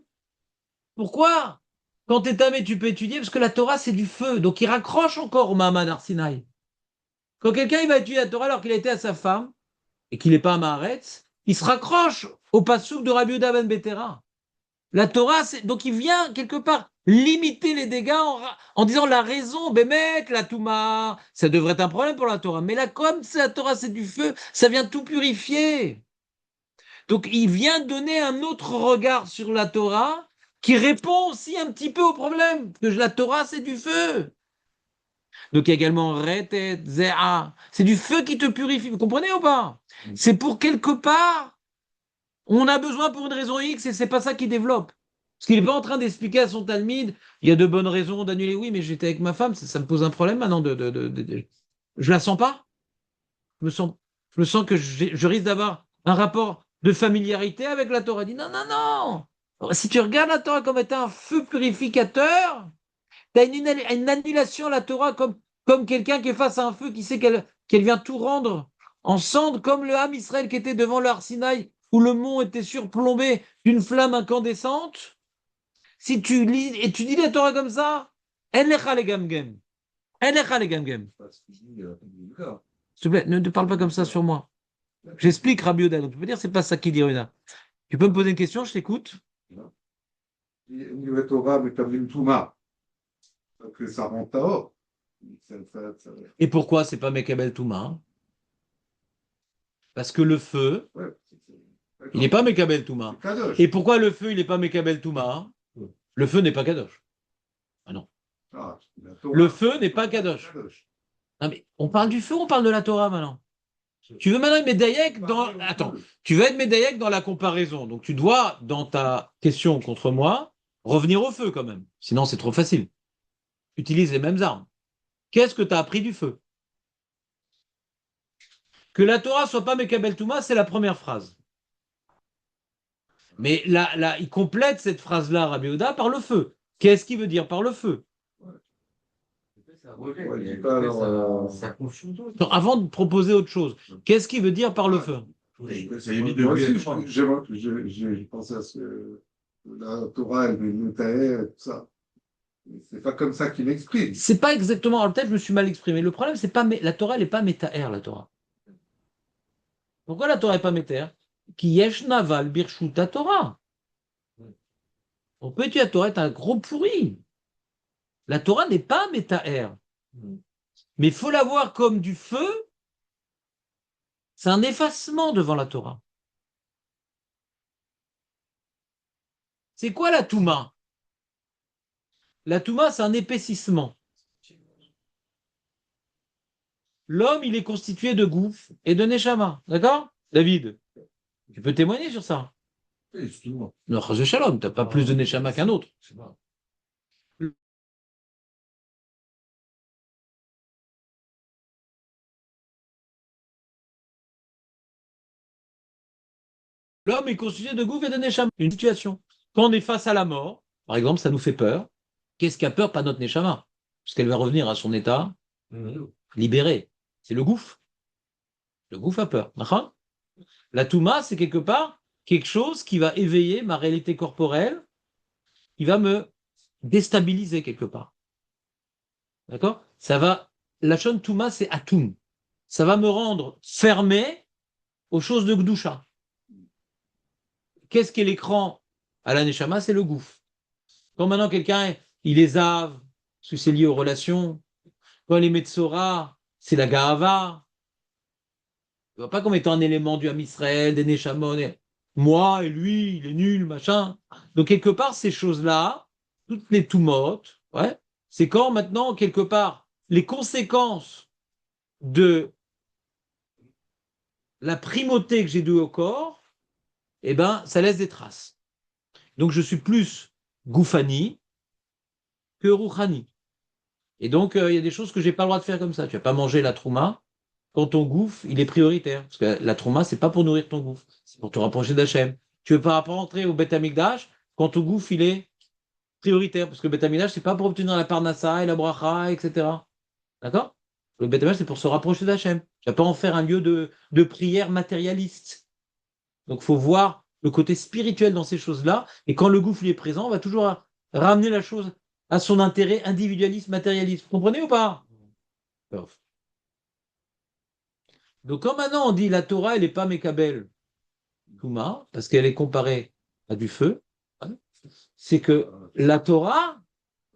Pourquoi? Quand t'es tamé, tu peux étudier, parce que la Torah, c'est du feu. Donc, il raccroche encore au Mahamad Arsinaï. Quand quelqu'un il va étudier la Torah alors qu'il a été à sa femme, et qu'il n'est pas à Maharetz, il se raccroche au passouk de Rabbi Yehuda ben Betera. La Torah, donc il vient quelque part limiter les dégâts en disant la raison, Bémet, la Touma, ça devrait être un problème pour la Torah. Mais là, comme la Torah, c'est du feu, ça vient tout purifier. Donc, il vient donner un autre regard sur la Torah qui répond aussi un petit peu au problème, que la Torah, c'est du feu. Donc, il y a également Retet, Zéa. C'est du feu qui te purifie. Vous comprenez ou pas? C'est pour quelque part, on a besoin pour une raison X et c'est pas ça qui développe. Parce qu'il n'est pas en train d'expliquer à son Talmide, il y a de bonnes raisons d'annuler. Oui, mais j'étais avec ma femme, ça me pose un problème maintenant. Je la sens pas. Je me sens que je risque d'avoir un rapport de familiarité avec la Torah. Il dit non, non, non. Si tu regardes la Torah comme étant un feu purificateur, tu as une annulation à la Torah comme quelqu'un qui est face à un feu qui sait qu'elle vient tout rendre en cendres, comme le Ham Israël qui était devant le Har Sinaï, où le mont était surplombé d'une flamme incandescente. Si tu lis et tu dis la Torah comme ça, en lecha le gamgem. En lecha le gamgem. S'il te plaît, ne te parle pas comme ça sur moi. J'explique Rabbi Yehuda. Donc tu peux dire c'est pas ça qu'il dit Yehuda. Tu peux me poser une question, je t'écoute. Le Torah, mais comme une Touma. Donc ça rend Tahor. Et pourquoi c'est pas Mekabel Touma? Parce que le feu, Ouais, il n'est pas Mekabel Touma. Kadosh. Et pourquoi le feu, il n'est pas Mekabel Touma? Le feu n'est pas Kadosh. Ah non. Ah, la Torah, Le feu n'est pas Kadosh. Non, mais on parle du feu, on parle de la Torah maintenant. Tu veux maintenant être Médaillek dans. Attends, tu veux être Médaillek dans la comparaison. Donc tu dois, dans ta question contre moi, revenir au feu quand même. Sinon, c'est trop facile. Utilise les mêmes armes. Qu'est-ce que tu as appris du feu? Que la Torah soit pas Mekabel Touma, c'est la première phrase. Mais là, il complète cette phrase-là, Rabbi Yehuda, par le feu. Qu'est-ce qu'il veut dire par le feu? Ouais, je dis pas, alors, Ça confond tout. Non, avant de proposer autre chose, qu'est-ce qu'il veut dire par le feu? Ça évite de moi brûler aussi, le champ. j'ai pensé à ce la Torah, elle veut nous taire, tout ça. C'est pas comme ça qu'il exprime. C'est pas exactement. Alors peut-être je me suis mal exprimé. Le problème, c'est pas la Torah, elle n'est pas métaère, la Torah. Pourquoi la Torah n'est pas métaère? Qui yesh naval birshut ta Torah. On peut dire la Torah est un gros pourri. La Torah n'est pas métaère. Mais il faut la voir comme du feu. C'est un effacement devant la Torah. C'est quoi la Touma? La Touma, c'est un épaississement. L'homme, il est constitué de gouffre et de neshama. D'accord? David, tu peux témoigner sur ça? Excuse-moi. Non, chas shalom, t'as pas plus de neshama qu'un autre. Je sais pas. L'homme est constitué de gouffre et de neshama. Une situation. Quand on est face à la mort, par exemple, ça nous fait peur. Qu'est-ce qui a peur? Pas notre neshama. Parce qu'elle va revenir à son état libéré. C'est le gouffre. Le gouffre a peur. D'accord? La touma, c'est quelque part quelque chose qui va éveiller ma réalité corporelle, qui va me déstabiliser quelque part. D'accord? Ça va. La shon touma, c'est atum. Ça va me rendre fermé aux choses de Gdusha. Qu'est-ce qu'est l'écran à la neshama? C'est le gouffre. Quand maintenant quelqu'un, il est zave, parce que c'est lié aux relations, quand il est Metzora, c'est la Gahava. Il ne voit pas comme étant un élément du Ham Israël, des Neshamot. Moi et lui, il est nul, machin. Donc, quelque part, ces choses-là, toutes les toumotes, ouais, c'est quand maintenant, quelque part, les conséquences de la primauté que j'ai due au corps, eh ben, ça laisse des traces. Donc, je suis plus Goufani que Rouhani. Et donc, il y a des choses que j'ai pas le droit de faire comme ça. Tu vas pas manger la trouma quand ton gouffre, il est prioritaire. Parce que la trouma, c'est pas pour nourrir ton gouffre, c'est pour te rapprocher d'Hachem. Tu veux pas rentrer au Beth Amikdash quand ton gouffre, il est prioritaire. Parce que le Beth Amikdash, c'est pas pour obtenir la parnassa et la bracha, etc. D'accord? Le Beth Amikdash, c'est pour se rapprocher d'Hachem. Tu vas pas en faire un lieu de prière matérialiste. Donc, il faut voir le côté spirituel dans ces choses-là. Et quand le gouffre, il est présent, on va toujours ramener la chose à son intérêt individualiste, matérialiste. Vous comprenez ou pas? Donc, quand maintenant on dit la Torah, elle n'est pas Mekabel Touma, parce qu'elle est comparée à du feu, hein, c'est que la Torah,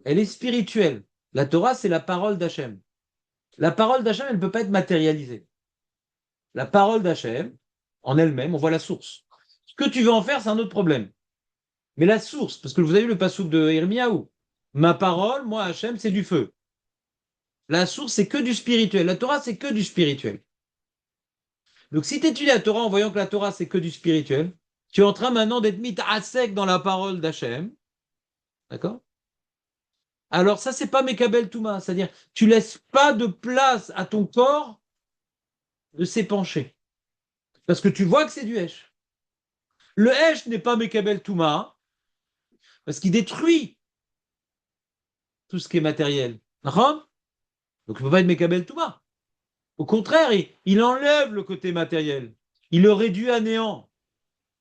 elle est spirituelle. La Torah, c'est la parole d'Hachem. La parole d'Hachem, elle ne peut pas être matérialisée. La parole d'Hachem, en elle-même, on voit la source. Ce que tu veux en faire, c'est un autre problème. Mais la source, parce que vous avez vu le passouk de Irmiyahu, ma parole, moi, Hachem, c'est du feu. La source, c'est que du spirituel. La Torah, c'est que du spirituel. Donc, si tu étudies la Torah en voyant que la Torah, c'est que du spirituel, tu es en train maintenant d'être mis à sec dans la parole d'Hachem. D'accord? Alors, ça, c'est pas Mekabel Touma. C'est-à-dire, tu laisses pas de place à ton corps de s'épancher. Parce que tu vois que c'est du Hesh. Le Hesh n'est pas Mekabel Touma, parce qu'il détruit tout ce qui est matériel. D'accord? Donc, il ne peut pas être Mekabel Touma. Au contraire, il enlève le côté matériel. Il le réduit à néant.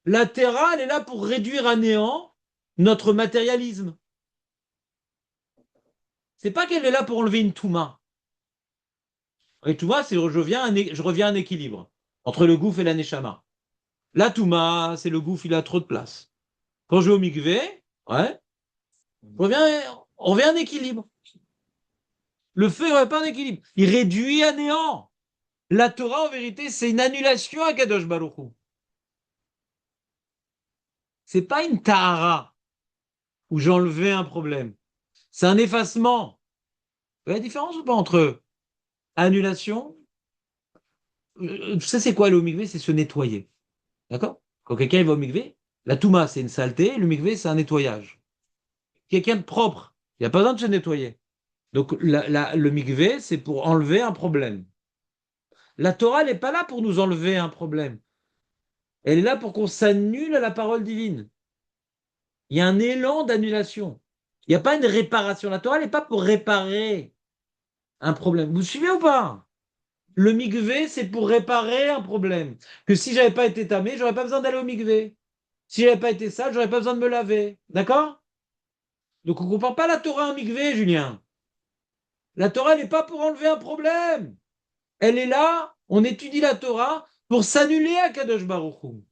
La Terra, elle est là pour réduire à néant notre matérialisme. C'est pas qu'elle est là pour enlever une Touma. Et Touma, c'est je reviens à un équilibre entre le gouffre et la Neshama. La Touma, c'est le gouffre, il a trop de place. Quand je vais au mikvé, ouais, on revient à un équilibre. Le feu, il n'y pas un équilibre. Il réduit à néant. La Torah, en vérité, c'est une annulation à Kadosh Baruch Hu. C'est pas une Tahara où j'enlevais un problème. C'est un effacement. Vous voyez la différence ou pas entre annulation? Tu sais, c'est quoi aller au mikvé? C'est se nettoyer. D'accord? Quand quelqu'un va au mikvé, la touma, c'est une saleté, le mikvé, c'est un nettoyage. Quelqu'un de propre, il n'y a pas besoin de se nettoyer. Donc, le mikvé, c'est pour enlever un problème. La Torah n'est pas là pour nous enlever un problème. Elle est là pour qu'on s'annule à la parole divine. Il y a un élan d'annulation. Il n'y a pas une réparation. La Torah n'est pas pour réparer un problème. Vous suivez ou pas? Le mikvé, c'est pour réparer un problème. Que si j'avais pas été tamé, j'aurais pas besoin d'aller au mikvé. Si j'avais pas été sale, j'aurais pas besoin de me laver. D'accord? Donc on ne comprend pas la Torah en mikvé, Julien. La Torah, elle n'est pas pour enlever un problème. Elle est là, on étudie la Torah pour s'annuler à Kadosh Baruch Hu.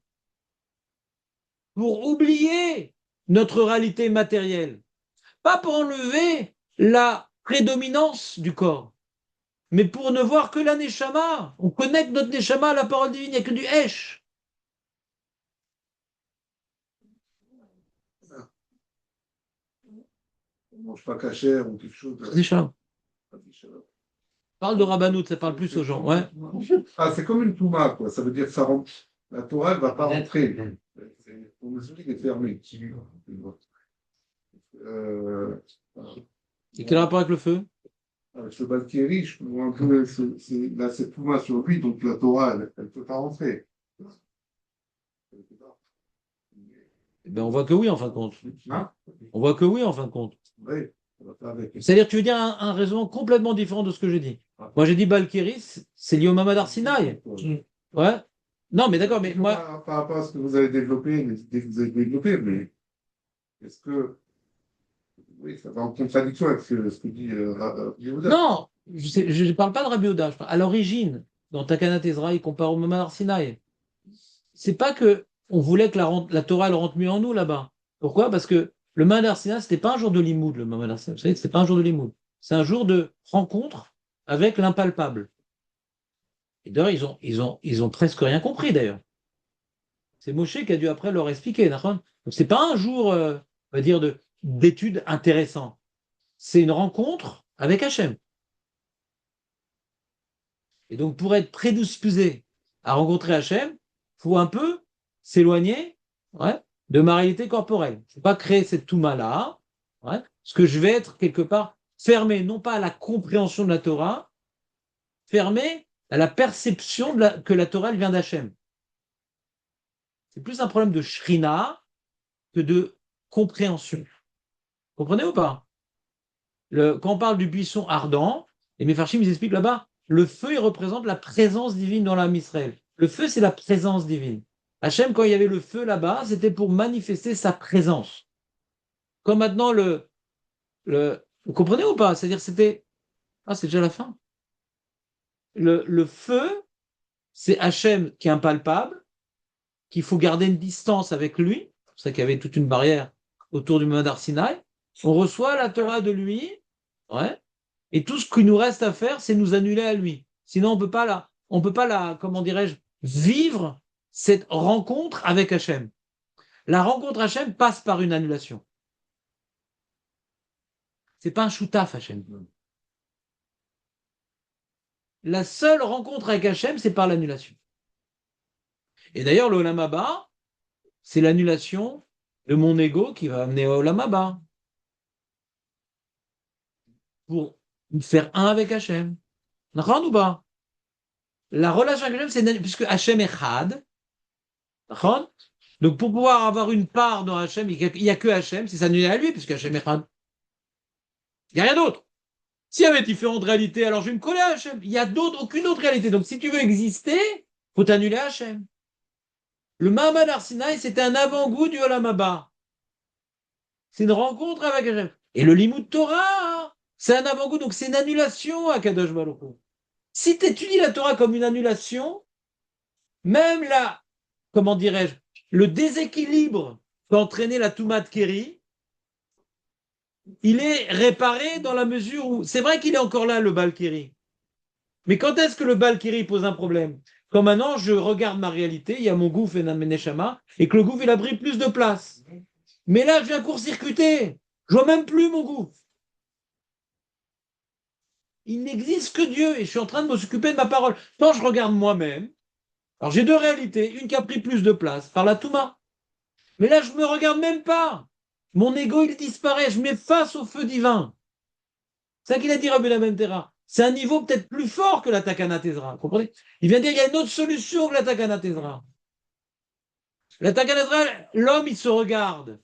Pour oublier notre réalité matérielle. Pas pour enlever la prédominance du corps, mais pour ne voir que la Neshama. On connecte notre Neshama à la parole divine, il n'y a que du Hesh. On ne mange pas cachère ou quelque chose. Neshama. Parle de Rabbanout, ça parle plus aux gens. Ouais. Ah, c'est comme une touma, quoi. Ça veut dire que ça rentre. La Torah, elle ne va pas rentrer. On nous dit qu'elle est fermée. Et quel rapport avec le feu? Avec ce Balkiri, je vois un peu, là, c'est touma sur lui, donc la Torah, elle ne peut pas rentrer. Eh ben, on voit que oui, en fin de compte. Hein? On voit que oui, en fin de compte. Oui, ça va pas avec. C'est-à-dire, tu veux dire un raisonnement complètement différent de ce que j'ai dit. Moi, j'ai dit Balkéris, c'est lié au Mamad Arsinaï. Ouais. Non, mais d'accord, mais moi. Par rapport à ce que vous avez développé, les idées que vous avez développées, mais est-ce que. Oui, ça va en contradiction avec ce que dit Yehuda. Non, je ne parle pas de Rabbi Oda. À l'origine, dans Takanat Ezra, il compare au Mamad Arsinaï. C'est pas que on voulait que la Torah elle rentre mieux en nous là-bas. Pourquoi? Parce que le Mamad Arsinaï, c'était pas un jour de limoud, le Mamad Arsinaï. Vous savez, c'était pas un jour de limoud. C'est un jour de rencontre avec l'impalpable. Et d'ailleurs, ils ont presque rien compris d'ailleurs. C'est Moshe qui a dû après leur expliquer. D'accord. Donc c'est pas un jour, on va dire, d'études intéressant. C'est une rencontre avec Hachem. Et donc pour être prédisposé à rencontrer Hachem, faut un peu s'éloigner, ouais, de ma réalité corporelle. Il ne faut pas créer cette touma-là, ouais, parce que je vais être quelque part fermé, non pas à la compréhension de la Torah, fermé à la perception que la Torah elle vient d'Hachem. C'est plus un problème de shrina que de compréhension. Comprenez ou pas? Quand on parle du buisson ardent, et mes farchim, ils expliquent là-bas, le feu, il représente la présence divine dans l'âme Israël. Le feu, c'est la présence divine. Hachem, quand il y avait le feu là-bas, c'était pour manifester sa présence. Comme maintenant, vous comprenez ou pas? C'est-à-dire, c'était... Ah, c'est déjà la fin. Le feu, c'est Hachem qui est impalpable, qu'il faut garder une distance avec lui. C'est pour ça qu'il y avait toute une barrière autour du Mont Sinaï. On reçoit la Torah de lui, ouais, et tout ce qu'il nous reste à faire, c'est nous annuler à lui. Sinon, on peut pas la, comment dirais-je, vivre cette rencontre avec Hachem. La rencontre Hachem passe par une annulation. C'est pas un shoutaf Hachem. La seule rencontre avec Hachem, c'est par l'annulation. Et d'ailleurs, le Olam Haba, c'est l'annulation de mon ego qui va amener au Olam Haba. Pour faire un avec Hachem. D'accord ou pas? La relation avec Hachem, c'est puisque Hachem est Chad. D'accord? Donc pour pouvoir avoir une part dans Hachem, il n'y a que Hachem, c'est s'annuler à lui, puisque Hachem est Chad. Il n'y a rien d'autre. S'il y avait différentes réalités, alors je vais me coller à Hachem. Il n'y a aucune autre réalité. Donc si tu veux exister, il faut t'annuler à Hachem. Le Mahamad Arsinaï, c'était un avant-goût du Olam Haba. C'est une rencontre avec Hachem. Et le Limud Torah, c'est un avant-goût, donc c'est une annulation à Kadosh Baruch Hu. Si tu étudies la Torah comme une annulation, même là, comment dirais-je, le déséquilibre qu'entraînait la Toumat Keri, il est réparé dans la mesure où, c'est vrai qu'il est encore là, le Bal Keri. Mais quand est-ce que le Bal Keri pose un problème? Quand maintenant je regarde ma réalité, il y a mon gouffre et mon neshama, et que le gouffre, il a pris plus de place. Mais là, je viens court-circuiter. Je vois même plus mon gouffre. Il n'existe que Dieu et je suis en train de m'occuper de ma parole. Quand je regarde moi-même, alors j'ai deux réalités, une qui a pris plus de place par la Touma. Mais là, je ne me regarde même pas. Mon ego, il disparaît, je m'efface au feu divin. C'est ça qu'il a dit Rabbi Lamentera. c'est un niveau peut-être plus fort que la Takana Tezra. Comprenez? Il vient dire qu'il y a une autre solution que la Takana Tezra. La Takana Tezra, l'homme, il se regarde.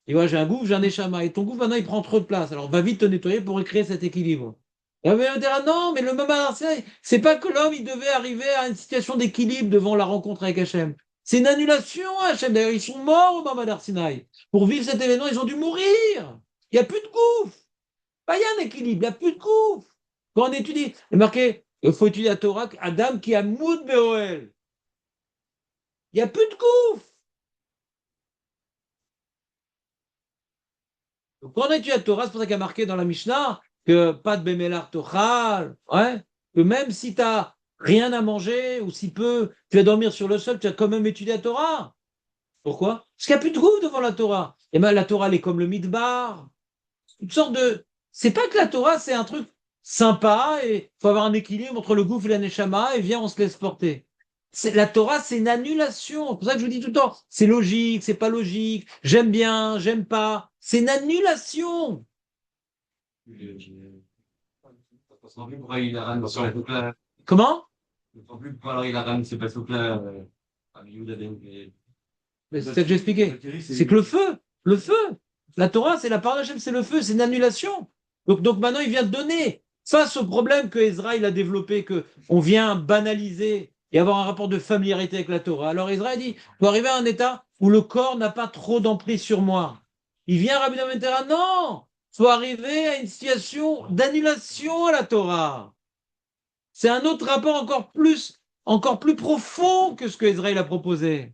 Et voilà, j'ai un gouffre, j'ai un neshama. Et ton gouffre, maintenant, il prend trop de place. Alors, va vite te nettoyer pour recréer cet équilibre. Et on va dire, ah non, mais le Mama Sinaï, c'est pas que l'homme, il devait arriver à une situation d'équilibre devant la rencontre avec Hachem. C'est une annulation, Hachem. D'ailleurs, ils sont morts au Mama Sinaï. Pour vivre cet événement, ils ont dû mourir. Il n'y a plus de gouffre. Bah, il y a un équilibre, il n'y a plus de gouffre. Quand on étudie, il est marqué, il faut étudier la Torah, Adam qui a Moud Beoel. Il n'y a plus de gouffre. Donc, quand on étudie la Torah, c'est pour ça qu'il y a marqué dans la Mishnah que pas de Bemelar Tochal, ouais, que même si tu n'as rien à manger ou si peu, tu vas dormir sur le sol, tu vas quand même étudier la Torah. Pourquoi? Parce qu'il n'y a plus de gouffre devant la Torah. Et bien la Torah, elle est comme le Midbar. Une sorte de. C'est pas que la Torah, c'est un truc sympa et il faut avoir un équilibre entre le gouffre et la Neshama et viens, on se laisse porter. La Torah, c'est une annulation. C'est pour ça que je vous dis tout le temps, c'est logique, c'est pas logique, j'aime bien, j'aime pas. C'est une annulation. Comment? Mais c'est ce que j'ai expliqué. C'est que le feu. La Torah, c'est la parole d'Hachem, c'est le feu, c'est une annulation. Donc maintenant, il vient donner, face au problème que Ezra il a développé, que on vient banaliser et avoir un rapport de familiarité avec la Torah. Alors Ezra dit, faut arriver à un état où le corps n'a pas trop d'emprise sur moi. Il vient Rabbi Damentera, non, faut arriver à une situation d'annulation à la Torah. C'est un autre rapport encore plus profond que ce que Ezra il a proposé.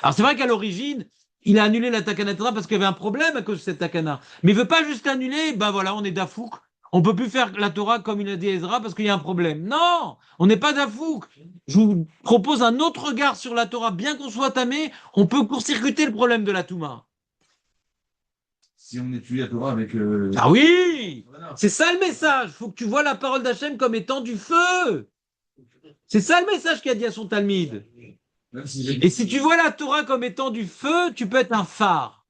Alors c'est vrai qu'à l'origine, il a annulé la Takana Torah parce qu'il y avait un problème à cause de cette Takana. Mais il ne veut pas juste l'annuler, ben voilà, on est dafouk. On ne peut plus faire la Torah comme il a dit Ezra parce qu'il y a un problème. Non, on n'est pas dafouk. Je vous propose un autre regard sur la Torah. Bien qu'on soit tamé, on peut court-circuiter le problème de la Touma. Si on étudie la Torah avec. Ah oui, c'est ça le message. Il faut que tu vois la parole d'Hachem comme étant du feu. C'est ça le message qu'il a dit à son Talmide. Et si tu vois la Torah comme étant du feu, tu peux être un phare.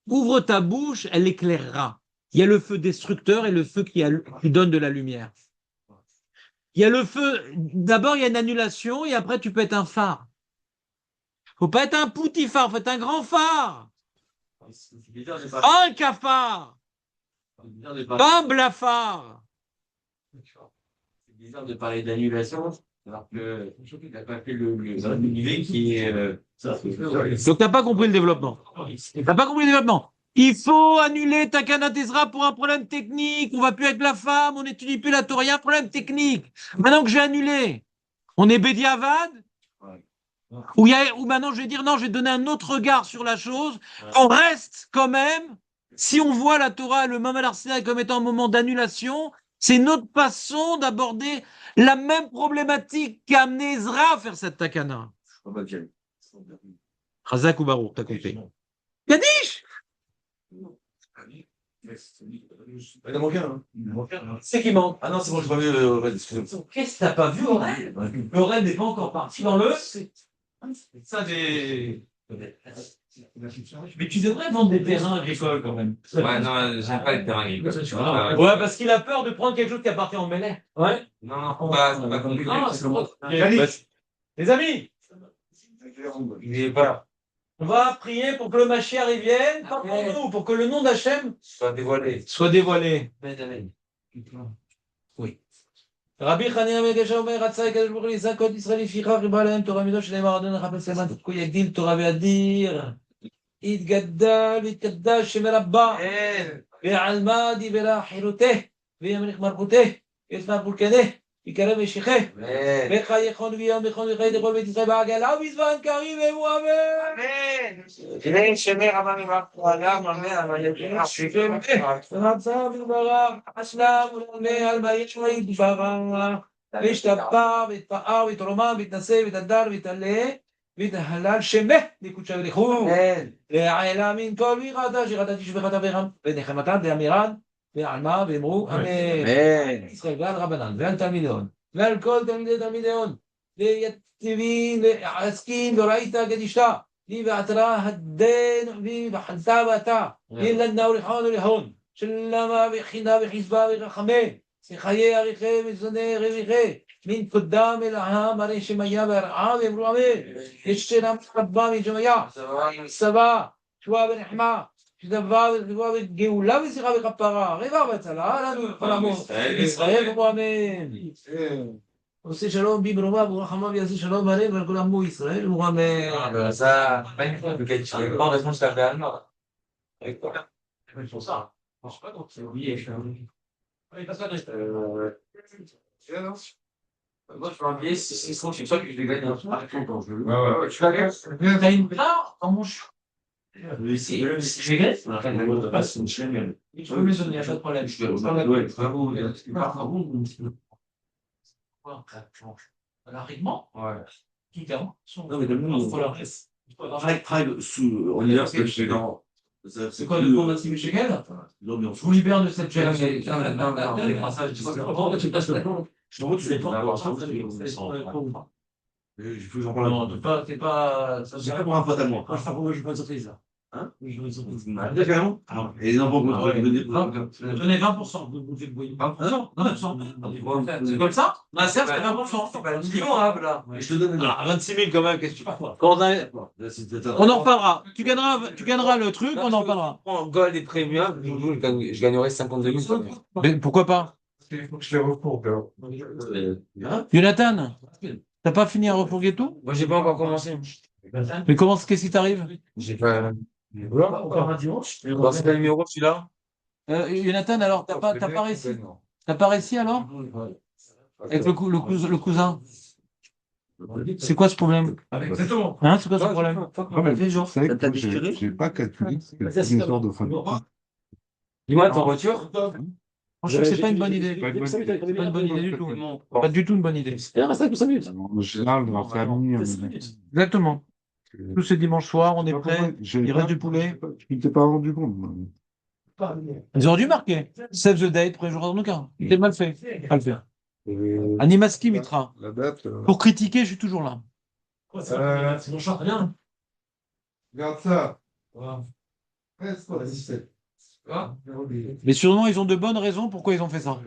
Ouvre ta bouche, elle éclairera. Il y a le feu destructeur et le feu qui donne de la lumière. Il y a le feu, d'abord il y a une annulation et après tu peux être un phare. Faut pas être un petit phare, faut être un grand phare. Pas un cafard. Pas un blafard. C'est bizarre de parler d'annulation. Alors que il n'a pas fait le niveau qui est. Donc t'as pas compris le développement. T'as pas compris le développement. Il faut annuler Takana Tezra pour un problème technique. On va plus avec la femme, on n'étudie plus la Torah. Il y a un problème technique. Maintenant que j'ai annulé, on est Bédiavad. Ou maintenant je vais dire non, je vais donner un autre regard sur la chose. On reste quand même. Si on voit la Torah et le Mamad Arsinaï comme étant un moment d'annulation, c'est notre façon d'aborder la même problématique qu'a amené Ezra à faire cette takana. Chazak ou Baruch, t'as compris. Kadish! Il en manque un. Hein. Il en manque un. C'est qui manque. Ah non, c'est bon, je pas vu le reste. Qu'est-ce que t'as pas vu, Aurel? Aurel n'est pas encore parti dans le. Ça des. Mais tu devrais vendre des terrains agricoles quand même. Ouais, non, j'aime pas les terrains agricoles. Ouais, parce qu'il a peur de prendre quelque chose qui appartient en mêlée. Ouais. Non, c'est pas compliqué. Ah, c'est bon. Les amis, Il est pas on va prier pour que le Mashiach revienne, pas pour nous, pour que le nom d'Hachem soit dévoilé. soit dévoilé. Amen. Oui. רבי חנינא בן גרשא אומר רצה הקדוש ברוך הוא לזכות ישראל לפיכך ריבה להם תורה מידות שנאמר אדוני חפץ למען תפקו יגדיל תורה וידיר יתגדל ויתקדש שם רבה ועלמא דיברה חילותה וימליך מלכותה וישמח פולקנה יקרב משיחה וחייכון ויום וכון וחי לכל בית ישראל בעגלה ובזמן קריב והוא אמן אמן. שמי רבנו בעולם אמן. רצה וברך אסלם ולעלמא על מה יש לו יתברך וישתפר ויתפאר ויתרומם ויתנשא ויתהדר ויתעלה ויתהלל שמה לקודשה ולכו לעילה מן כל ויראתה שיראתה תשבחתה ונחמתה דאמירן ועלמא ואמרו אמן. ישראל ועל רבנן ועל תלמידיון ועל כל תלמידיון ויתבין ועסקין וראית קדישתה לי ועתרה הדין ובחלתה ואתה אילנה ולכון ולהון שלמה וחינה וחסבה ורחמה שיחיה אריכם וזונה רוויכם, מן קדם אל העם, הרי שמיה והרעה ואמרו אמן. יש שאלה מתחבא מג'מיה, סבא, תשועה ונחמה, שדבה ותגובה וגאולה ושיחה וכפרה, ריבה והצלה, לנו כל עמו, ישראל ואמרו אמן. עושה שלום בי ברומה וברחמיו יעשה שלום עליהם ועל כל עמו ישראל ואמרו אמן. Ça, pas une fois, je suis pas responsable à Alma. Avec toi. C'est pour ça. Je sais pas quand c'est oublié. Allez, passe la reste. Moi, je suis un billet, c'est son, c'est ça que je l'ai gagné. Ouais, ouais. Tu l'as gagné? T'as une part dans mon chou. Si j'ai gagné, c'est une chaîne. Tu peux me donner, il n'y a pas de problème. L'arrivement, qui gagne son. Non, mais donne-nous. Faut la reste. Travaille sous. On y va, c'est que dans. C'est quoi le cours d'Anthony Michigan? Je vous libère de cette chaîne. Il faut que j'en parle. Non, t'es pas. C'est pas pour un pote à moi. Pourquoi je ne pas surprise là? Hein? Je ne pas surprise. Carrément. Et non, pour Ah ouais. donner. Donnez 20%. Vous faites bouillir. 20%. 20%. C'est comme ça? Ma serre, c'est 20%. C'est pas un million, hein, là. Je te donne. Ah, 26 000 quand même, qu'est-ce que tu fais? On en reparlera. Tu gagneras le truc, on en reparlera. En gold et premium, je gagnerai 52 000. Mais pourquoi pas? Il faut que je les recours. Jonathan, t'as pas fini à refourguer tout? Moi, j'ai pas encore commencé. Mais comment, qu'est-ce qui t'arrive? J'ai pas. Encore un dimanche. Bon, c'est pas le numéro, celui-là? Jonathan, alors, t'as pas réussi? T'as pas réussi alors? Avec le cousin? C'est quoi ce problème? Exactement. Hein, c'est quoi ce problème? C'est vrai que moi, j'ai pas calculé que c'était tous les soirs de fin de mois. Dis-moi, ton voiture? Franchement, c'est pas une bonne idée. Pas une bonne idée. C'est pas une bonne idée du tout. Pas du tout une bonne idée. En général, dans la famille, Exactement. Tous ces dimanches soirs, on est prêts. Il reste du poulet. Je ne t'ai pas rendu compte. moi. Ils auraient dû marquer. Save the date, premier jour en aucun. C'est mal fait. Pas le faire. Animaski Mitra. La date. Pour critiquer, je suis toujours là. C'est mon chat, rien. Regarde ça. Voilà. 13,17. Mais sûrement, ils ont de bonnes raisons pourquoi ils ont fait ça.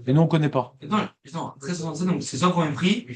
Et nous, on connaît pas. Attends, 13,67, donc c'est ça qu'on a pris.